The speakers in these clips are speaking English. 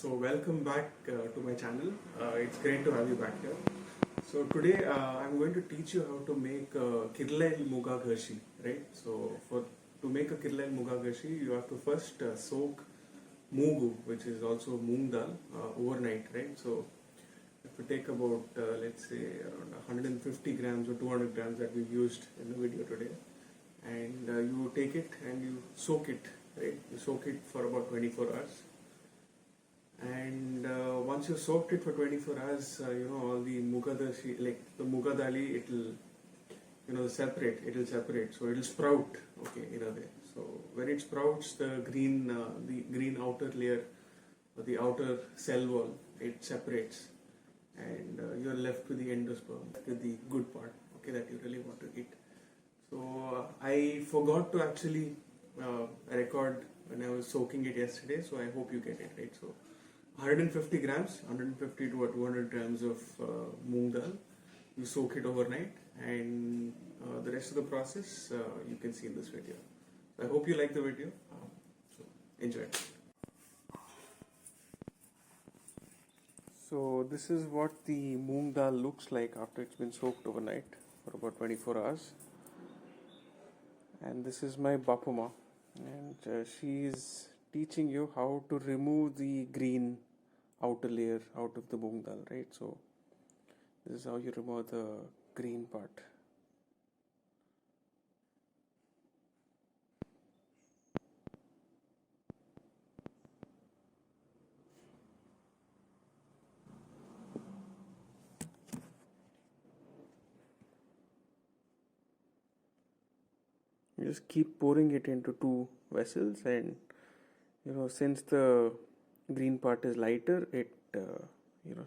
So welcome back to my channel. It's great to have you back here. So today I'm going to teach you how to make Kirlaile Mooga Ghashi, right? So to make a Kirlaile Mooga Ghashi, you have to first soak Moogu, which is also Moong Dal, overnight, right? So if you take about let's say around 150 grams or 200 grams that we've used in the video today, and you take it and you soak it, right? You soak it for about 24 hours. And once you soaked it for 24 hours, all the Mooga Dashi, like the Mooga Daali, it'll separate, so it'll sprout, okay, in a way. So when it sprouts, the green outer layer, or the outer cell wall, it separates, and you're left with the endosperm, with the good part, okay, that you really want to eat. So I forgot to actually record when I was soaking it yesterday, so I hope you get it right. So 150 grams, 150 to 200 grams of moong dal. You soak it overnight, and the rest of the process you can see in this video. So I hope you like the video. So enjoy. So this is what the moong dal looks like after it's been soaked overnight for about 24 hours. And this is my Bapuma, and she's teaching you how to remove the green outer layer out of the moong dal, right? So this is how you remove the green part. You just keep pouring it into two vessels, and since the green part is lighter, it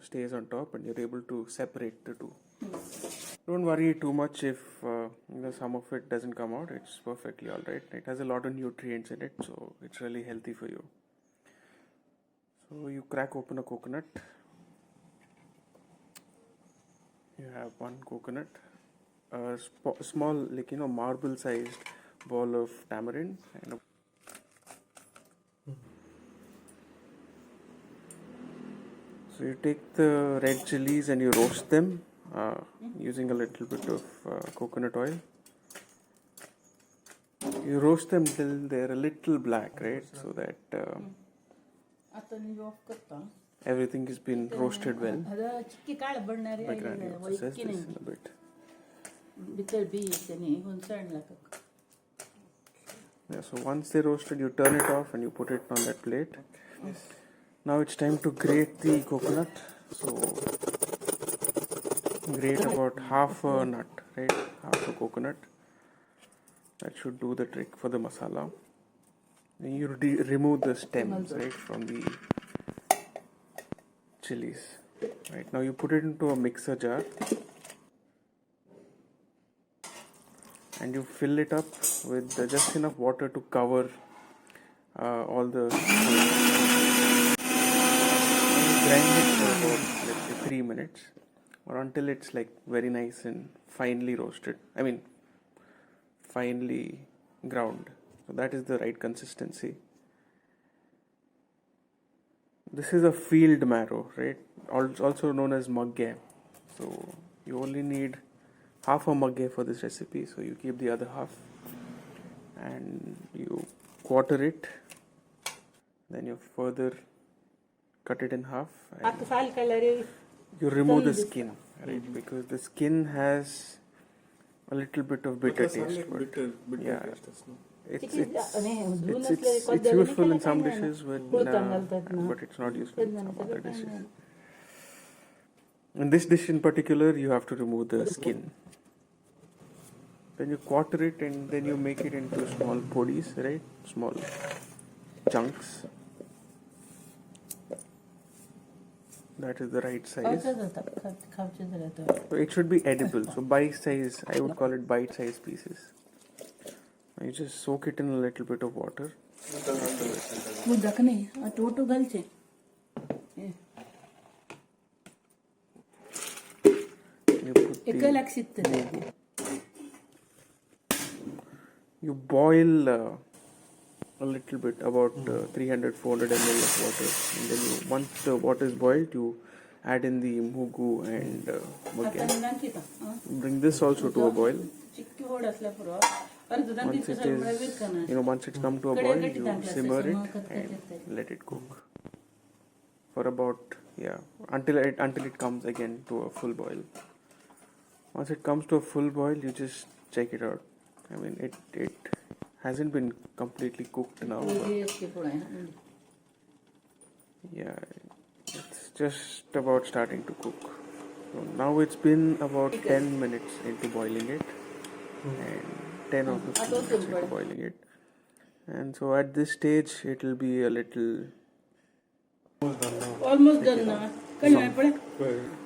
stays on top, and you're able to separate the two. Don't worry too much if some of it doesn't come out. It's perfectly all right. It has a lot of nutrients in it, so it's really healthy for you. So you crack open a coconut. You have one coconut, a small, marble sized ball of tamarind, and so you take the red chilies and you roast them using a little bit of coconut oil. You roast them till they're a little black, right? So that everything has been roasted well. My granny also says this in a bit. Yeah, so once they're roasted, you turn it off and you put it on that plate. Yes. Now it's time to grate the coconut. So grate about half a nut, right? Half a coconut. That should do the trick for the masala. Then you remove the stems, right, from the chilies. Right, now you put it into a mixer jar and you fill it up with just enough water to cover all the. Grind it for about, let's say, 3 minutes, or until it's like very nice and finely roasted. I mean, finely ground. So that is the right consistency. This is a field marrow, right? Also known as Magge. So you only need half a Magge for this recipe. So you keep the other half, and you quarter it. Then you further cut it in half. You remove the skin, right? Because the skin has a little bit of bitter taste. Yeah, it's useful in some dishes, but it's not useful in some other dishes. In this dish in particular, you have to remove the skin. Then you quarter it, and then you make it into small podis, right? Small chunks. That is the right size. So it should be edible. So bite size, I would call it bite size pieces. You just soak it in a little bit of water. You boil a little bit, about 300-400 ml of water, and then once the water is boiled, you add in the Moogu and Magge. Bring this also to a boil. Once it is, once it's come to a boil, you simmer it and let it cook for about until it comes again to a full boil. Once it comes to a full boil, you just check it out. I mean, it hasn't been completely cooked now, but it's just about starting to cook. So now it's been about 10 minutes into boiling it, and 10 or 15 minutes into boiling it, and so at this stage it will be a little almost done now.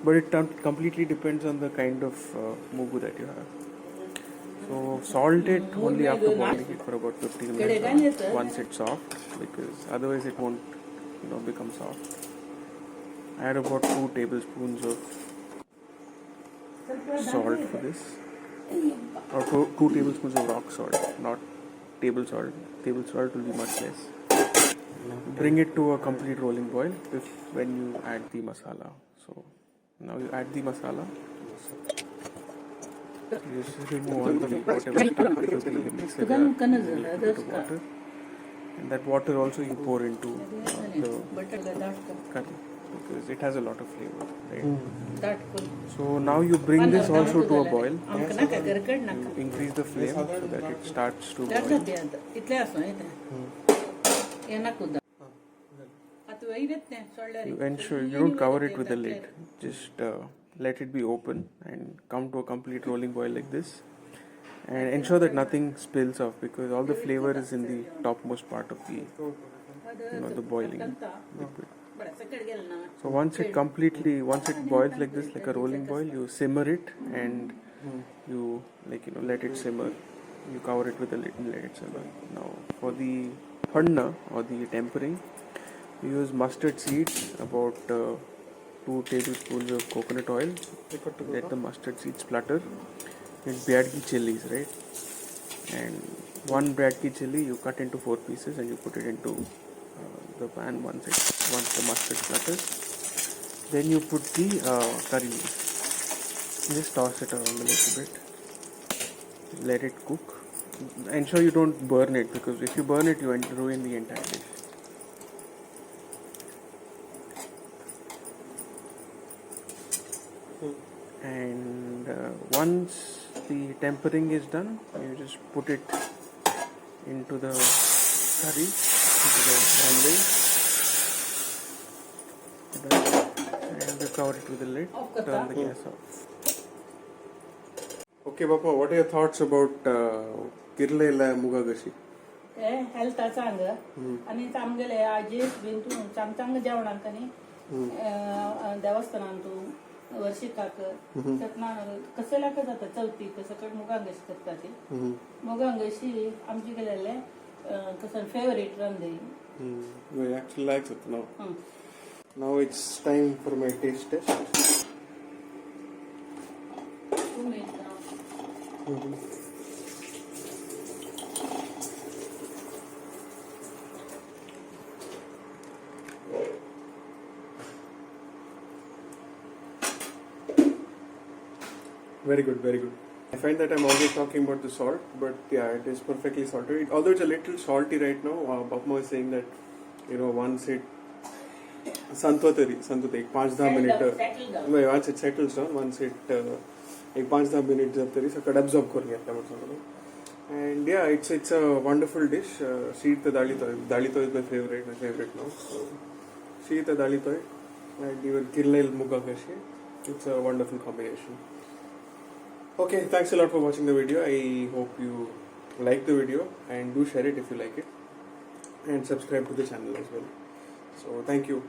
But it completely depends on the kind of Moogu that you have. So salt it only after boiling it for about 15 minutes once it's soft, because otherwise it won't become soft. Add about 2 tablespoons of salt for this, or 2 tablespoons of rock salt, not table salt. Table salt will be much less. Bring it to a complete rolling boil when you add the masala. So now you add the masala. You just remove all the whatever stuff because you mix it with water, and that water also you pour into the curry because it has a lot of flavor, right? So now you bring this also to a boil. You increase the flame so that it starts to boil. You ensure you don't cover it with a lid. Just let it be open and come to a complete rolling boil like this, and ensure that nothing spills off because all the flavor is in the topmost part of the the boiling liquid. So once it boils like this, like a rolling boil, you simmer it and you let it simmer. You cover it with a lid and let it simmer. Now for the panna or the tempering, we use mustard seeds, about 2 tablespoons of coconut oil. Let the mustard seeds splutter. And Byadgi chilies, right? And 1 Byadgi chilli you cut into 4 pieces and you put it into the pan once the mustard splutters. Then you put the curry leaves. Just toss it around a little bit. Let it cook. Ensure you don't burn it, because if you burn it, you ruin the entire dish. And once the tempering is done, you just put it into the curry, into the ramble, and you cover it with a lid. Turn the gas off. Okay, Papa, what are your thoughts about Kirlaile Mooga Ghashi? Health चांगलं आणि आमगेले GSB चांगलं जेवणाक देवस्थानांतून वर्षिकाक कसे लाख जाता चवथी सकट मुगा गशी करतात. मुगा गशी आमची गेलेले कसं favourite Rande. I actually like it now. Now it's time for my taste test. Very good, very good. I find that I'm always talking about the salt, but yeah, it is perfectly salted. Although it's a little salty right now, Bapma is saying that, once it Santotari, 5-10 minutes. Once it settles down, once it 5-10 minutes jab tari sakad absorb kar liya tha. And yeah, it's a wonderful dish. Sheet the Daali toy. Daali toy is my favorite now. So, sheet the Daali toy and even Kirlaile Mooga Ghashi. It's a wonderful combination. Okay, thanks a lot for watching the video. I hope you like the video and do share it if you like it, and subscribe to the channel as well. So thank you.